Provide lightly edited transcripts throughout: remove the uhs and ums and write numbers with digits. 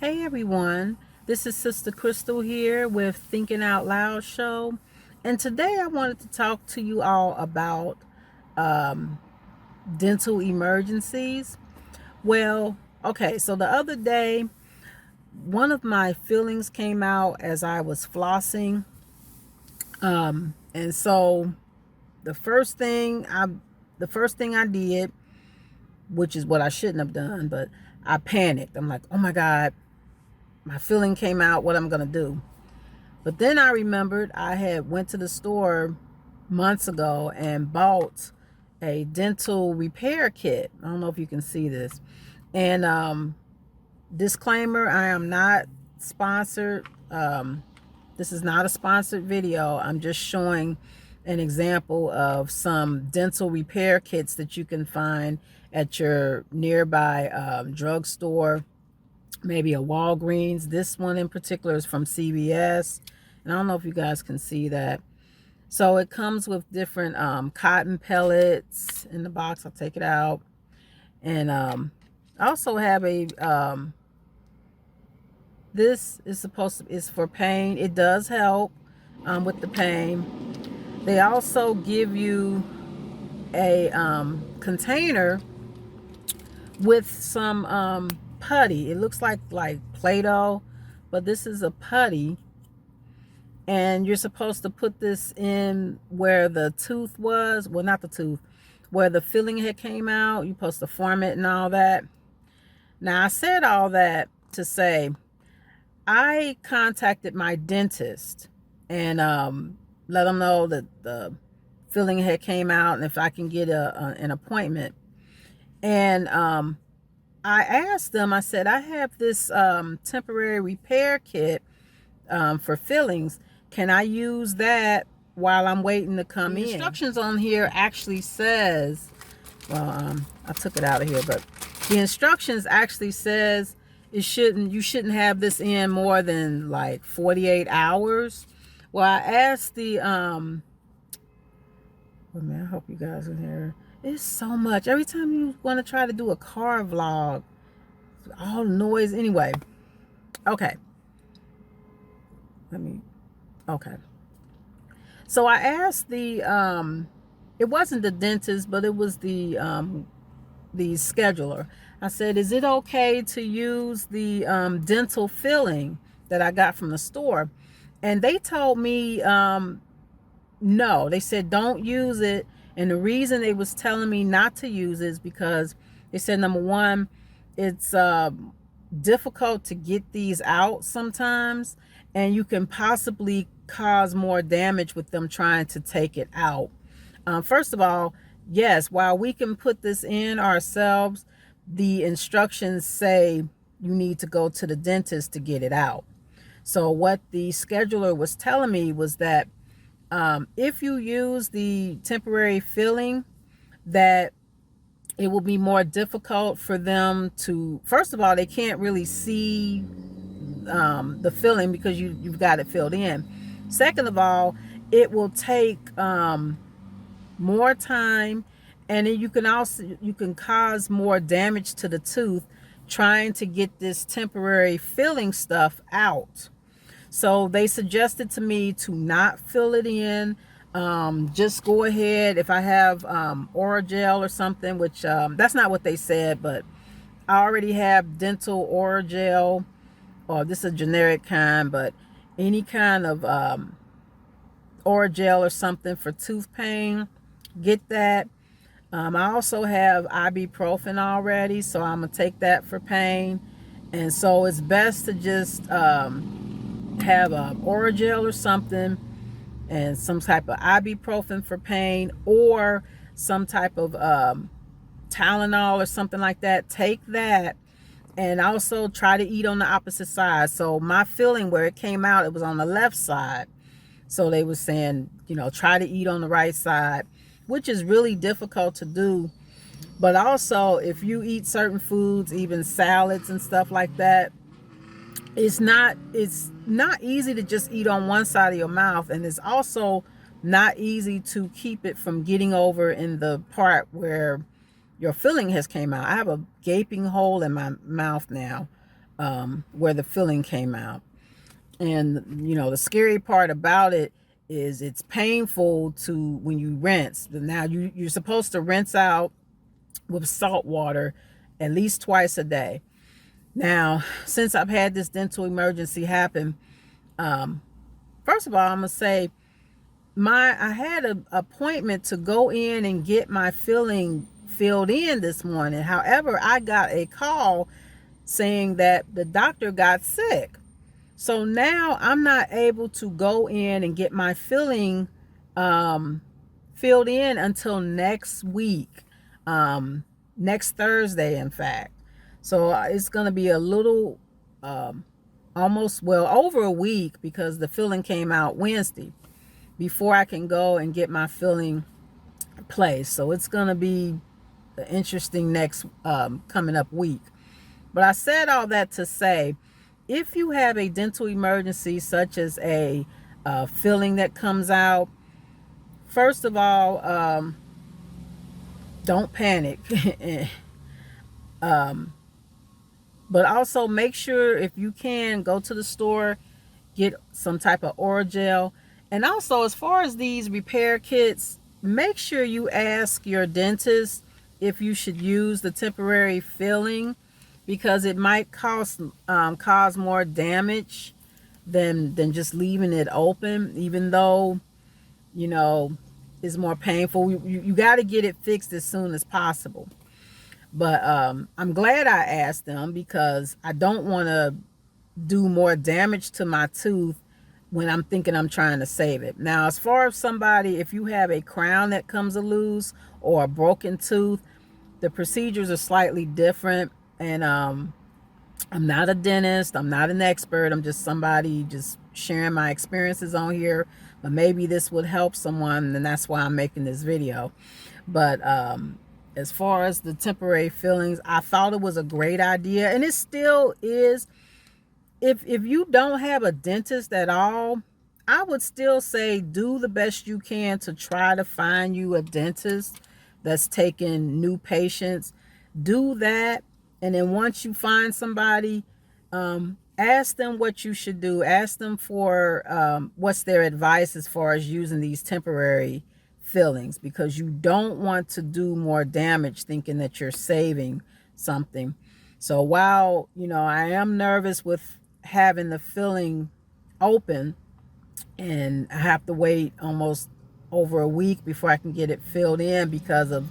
Hey everyone, this is Sister Crystal here with Thinking Out Loud Show. And today I wanted to talk to you all about um, dental emergencies. Well, okay, so the other day, one of my fillings came out as I was flossing. And so the first thing I the first thing I did, which is what I shouldn't have done, but I panicked. I'm like, oh my God, my filling came out, what I'm gonna do. But then I remembered I had went to the store months ago and bought a dental repair kit. I don't know if you can see this. And disclaimer, I am not sponsored. This is not a sponsored video. I'm just showing an example of some dental repair kits that you can find at your nearby drugstore, maybe a Walgreens. This one in particular is from CVS. And I don't know if you guys can see that. So it comes with different cotton pellets in the box. I'll take it out. And I also have a, this is is for pain. It does help with the pain. They also give you a container with some putty. It looks like Play-Doh, but this is a putty. And you're supposed to put this in where the tooth was. Well, not the tooth, where the filling had came out. You're supposed to form it and all that. Now, I said all that to say I contacted my dentist and let them know that the filling had came out and if I can get an appointment. And I asked them, I said, I have this temporary repair kit for fillings. Can I use that while I'm waiting to come in? The instructions on here actually says, well, I took it out of here, but the instructions actually says you shouldn't have this in more than like 48 hours. Well, I asked the wait a minute, I hope you guys are here. It's so much. Every time you want to try to do a car vlog, all noise anyway. Okay. Okay. So I asked the it wasn't the dentist, but it was the scheduler. I said, is it okay to use the dental filling that I got from the store? And they told me no. They said don't use it. And the reason they was telling me not to use it is because they said, number one, it's difficult to get these out sometimes, and you can possibly cause more damage with them trying to take it out. First of all, yes, while we can put this in ourselves, the instructions say you need to go to the dentist to get it out. So what the scheduler was telling me was that if you use the temporary filling, that it will be more difficult for them to, first of all, they can't really see the filling because you've got it filled in. Second of all, it will take more time, and then you can cause more damage to the tooth trying to get this temporary filling stuff out. So they suggested to me to not fill it in. Just go ahead. If I have oral gel or something, which that's not what they said, but I already have dental oral gel, or this is a generic kind, but any kind of oral gel or something for tooth pain, get that. I also have ibuprofen already, so I'm gonna take that for pain. And so it's best to just have a oral gel or something and some type of ibuprofen for pain, or some type of Tylenol or something like that. Take that, and also try to eat on the opposite side. So my filling, where it came out, it was on the left side. So they were saying, try to eat on the right side, which is really difficult to do. But also, if you eat certain foods, even salads and stuff like that, it's not easy to just eat on one side of your mouth, and it's also not easy to keep it from getting over in the part where your filling has came out. I have a gaping hole in my mouth now. where the filling came out. And you know, the scary part about it is it's painful to when you rinse. Now you're supposed to rinse out with salt water at least twice a day. Now, since I've had this dental emergency happen, first of all, I'm gonna say I had an appointment to go in and get my filling filled in this morning. However, I got a call saying that the doctor got sick. So now I'm not able to go in and get my filling filled in until next week, next Thursday, in fact. So it's going to be a little, almost, well, over a week, because the filling came out Wednesday, before I can go and get my filling placed. So it's going to be an interesting next coming up week. But I said all that to say, if you have a dental emergency, such as a filling that comes out, first of all, don't panic. But also make sure, if you can, go to the store, get some type of oral gel. And also, as far as these repair kits, make sure you ask your dentist if you should use the temporary filling, because it might cause more damage than just leaving it open, even though, you know, it's more painful. You got to get it fixed as soon as possible. But I'm glad I asked them, because I don't want to do more damage to my tooth when I'm thinking I'm trying to save it. Now, as far as somebody, if you have a crown that comes loose or a broken tooth, the procedures are slightly different. And I'm not a dentist, I'm not an expert, I'm just somebody just sharing my experiences on here. But maybe this would help someone, and that's why I'm making this video. But as far as the temporary fillings, I thought it was a great idea, and it still is. If you don't have a dentist at all, I would still say do the best you can to try to find you a dentist that's taking new patients. Do that. And then once you find somebody, ask them what you should do. Ask them for what's their advice as far as using these temporary fillings, because you don't want to do more damage thinking that you're saving something. So while, you know, I am nervous with having the filling open, and I have to wait almost over a week before I can get it filled in because of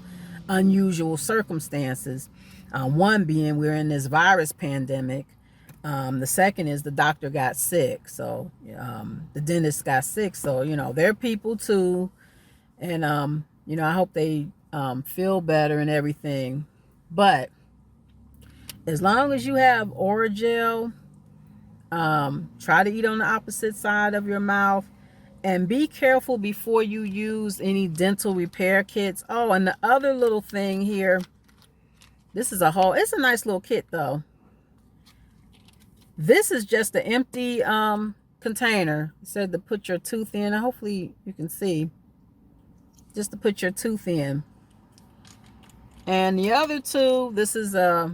unusual circumstances. One being we're in this virus pandemic. The second is the doctor got sick. So the dentist got sick. So, you know, they're people too. And, you know, I hope they feel better and everything. But as long as you have oral gel, try to eat on the opposite side of your mouth, and be careful before you use any dental repair kits. Oh, and the other little thing here, this is it's a nice little kit though. This is just an empty container. It said to put your tooth in. Hopefully you can see. Just to put your tooth in. And the other two, this is let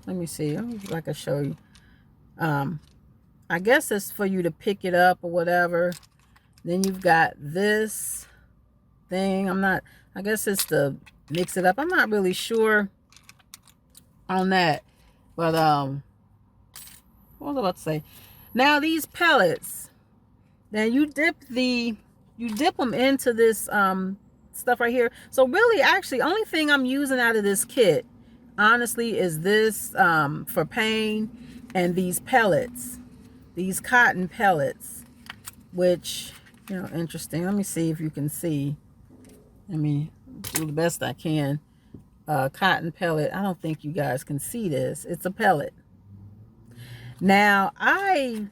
me see. Let me see if I can show you. I guess it's for you to pick it up or whatever. Then you've got this thing. I guess it's to mix it up. I'm not really sure on that. But what was I about to say? Now these pellets. Now you dip them into this stuff right here. So really, actually, only thing I'm using out of this kit, honestly, is this for pain, and these pellets, these cotton pellets, which, you know, interesting. Let me see if you can see. Let me do the best I can. Cotton pellet. I don't think you guys can see this. It's a pellet. Now, I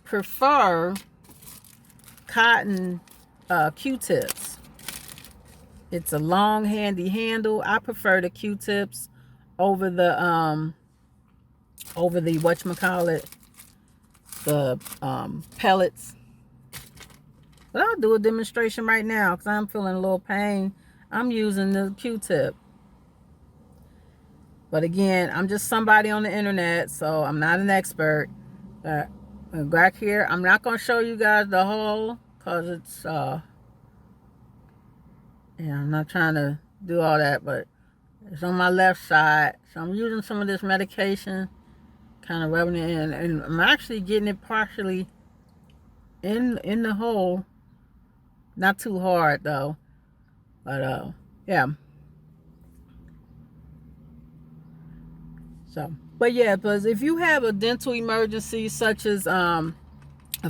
prefer cotton Q-tips. It's a long, handy handle. I prefer the Q-tips over the whatchamacallit, the pellets. But I'll do a demonstration right now because I'm feeling a little pain. I'm using the Q-tip. But again, I'm just somebody on the internet, so I'm not an expert. Back here, I'm not going to show you guys the whole, because it's, yeah, I'm not trying to do all that, but it's on my left side. So I'm using some of this medication, kind of rubbing it in, and I'm actually getting it partially in the hole. Not too hard though, but yeah. So, but yeah, because if you have a dental emergency, such as a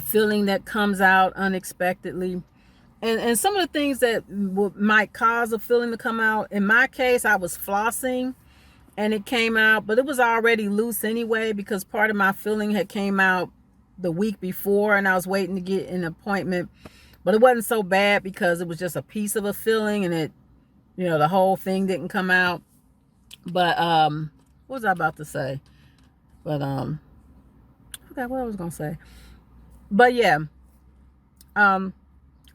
filling that comes out unexpectedly, and some of the things that might cause a filling to come out. In my case, I was flossing and it came out, but it was already loose anyway because part of my filling had came out the week before, and I was waiting to get an appointment. But it wasn't so bad because it was just a piece of a filling, and it, the whole thing didn't come out. But what was I about to say? But I forgot what I was gonna say. But yeah,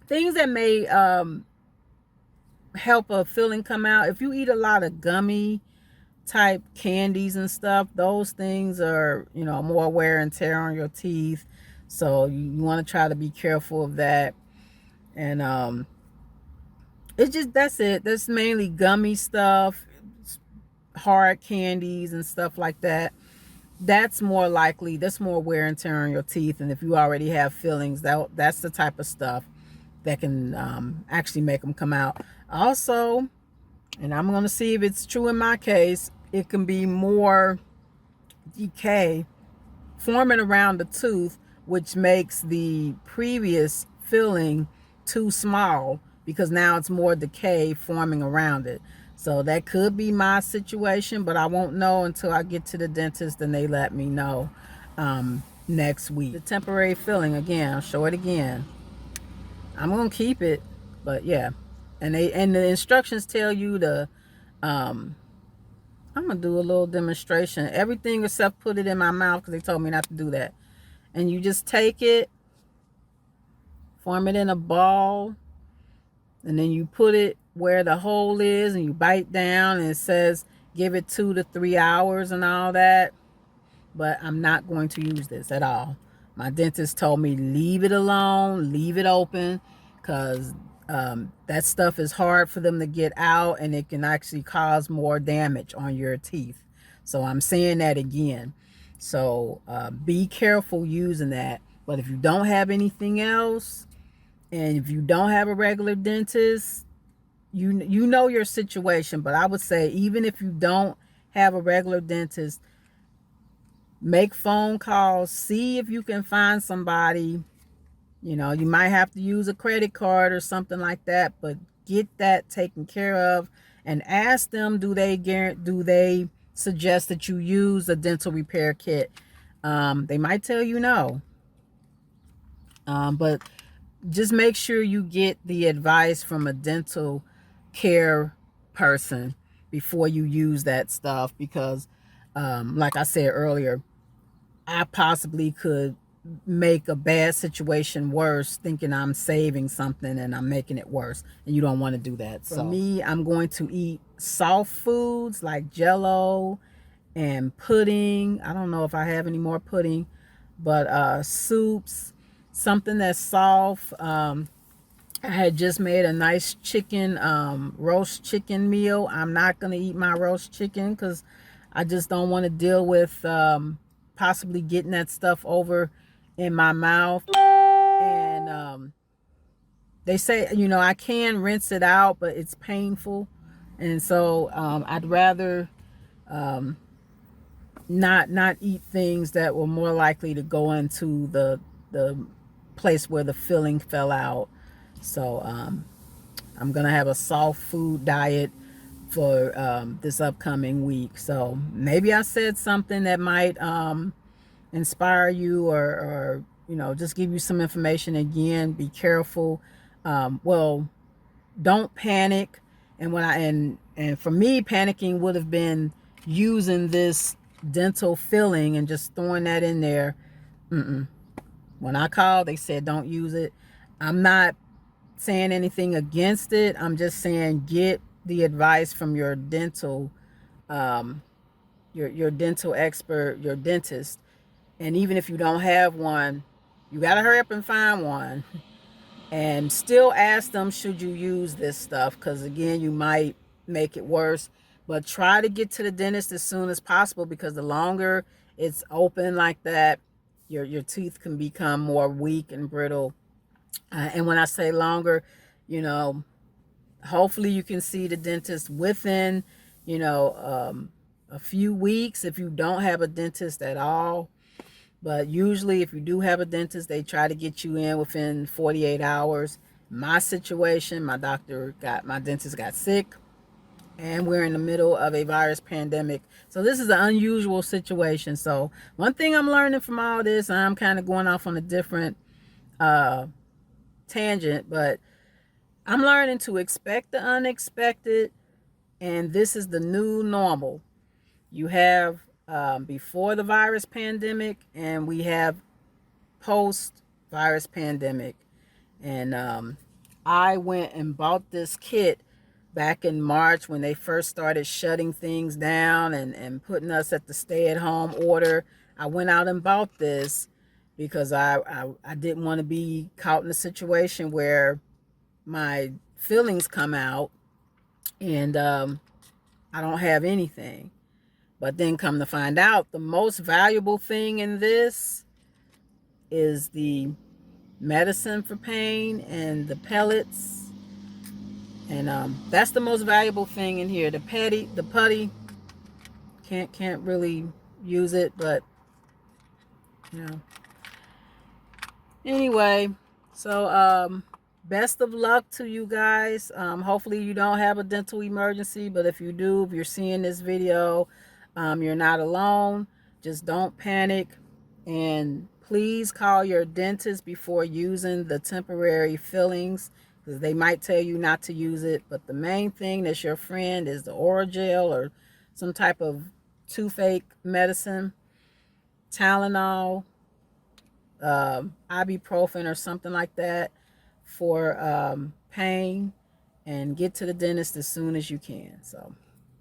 things that may help a filling come out. If you eat a lot of gummy type candies and stuff, those things are, more wear and tear on your teeth. So you want to try to be careful of that. And it's just, that's it. That's mainly gummy stuff, hard candies and stuff like that. That's more likely, that's more wear and tear on your teeth. And if you already have fillings, that's the type of stuff that can actually make them come out. Also, and I'm going to see if it's true in my case, it can be more decay forming around the tooth, which makes the previous filling too small because now it's more decay forming around it. So that could be my situation, but I won't know until I get to the dentist and they let me know next week. The temporary filling, again, I'll show it again. I'm going to keep it, but yeah. And the instructions tell you to, I'm going to do a little demonstration. Everything except put it in my mouth because they told me not to do that. And you just take it, form it in a ball, and then you put it where the hole is and you bite down, and it says give it 2 to 3 hours and all that. But I'm not going to use this at all. My dentist told me leave it alone, leave it open, because that stuff is hard for them to get out, and it can actually cause more damage on your teeth. So I'm saying that again. So be careful using that. But if you don't have anything else, and if you don't have a regular dentist, you know your situation. But I would say even if you don't have a regular dentist, make phone calls, see if you can find somebody. You might have to use a credit card or something like that, but get that taken care of and ask them, do they suggest that you use a dental repair kit? They might tell you no. But just make sure you get the advice from a dental care person before you use that stuff, because like I said earlier, I possibly could make a bad situation worse thinking I'm saving something and I'm making it worse, and you don't want to do that. So for me, I'm going to eat soft foods like jello and pudding. I don't know if I have any more pudding, but soups, something that's soft. I had just made a nice chicken, roast chicken meal. I'm not going to eat my roast chicken because I just don't want to deal with possibly getting that stuff over in my mouth. And they say, I can rinse it out, but it's painful. And so I'd rather not eat things that were more likely to go into the place where the filling fell out. So I'm gonna have a soft food diet for this upcoming week. So maybe I said something that might inspire you, or just give you some information. Again, be careful. Well, don't panic. And and for me, panicking would have been using this dental filling and just throwing that in there. When I called, they said don't use it. I'm not saying anything against it. I'm just saying get the advice from your dental your dental expert, your dentist. And even if you don't have one, you got to hurry up and find one. And still ask them, should you use this stuff? Because again, you might make it worse. But try to get to the dentist as soon as possible, because the longer it's open like that, your teeth can become more weak and brittle. And when I say longer, you know, hopefully you can see the dentist within, you know, a few weeks if you don't have a dentist at all. But usually if you do have a dentist, they try to get you in within 48 hours. My situation, my dentist got sick, and we're in the middle of a virus pandemic. So this is an unusual situation. So one thing I'm learning from all this, I'm kind of going off on a different tangent, but I'm learning to expect the unexpected, and this is the new normal. You have before the virus pandemic, and we have post virus pandemic. And I went and bought this kit back in March when they first started shutting things down and putting us at the stay-at-home order. I went out and bought this because I didn't want to be caught in a situation where my fillings come out and I don't have anything. But then come to find out, the most valuable thing in this is the medicine for pain and the pellets. And that's the most valuable thing in here. The putty, can't really use it, but you know. Anyway, so best of luck to you guys. Hopefully you don't have a dental emergency, but if you do, if you're seeing this video, you're not alone. Just don't panic, and please call your dentist before using the temporary fillings, because they might tell you not to use it. But the main thing that's your friend is the oral gel or some type of toothache medicine, Tylenol, ibuprofen or something like that for pain, and get to the dentist as soon as you can. So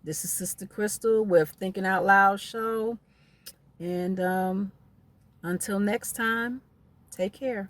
this is Sister Crystal with Thinking Out Loud Show, and until next time, take care.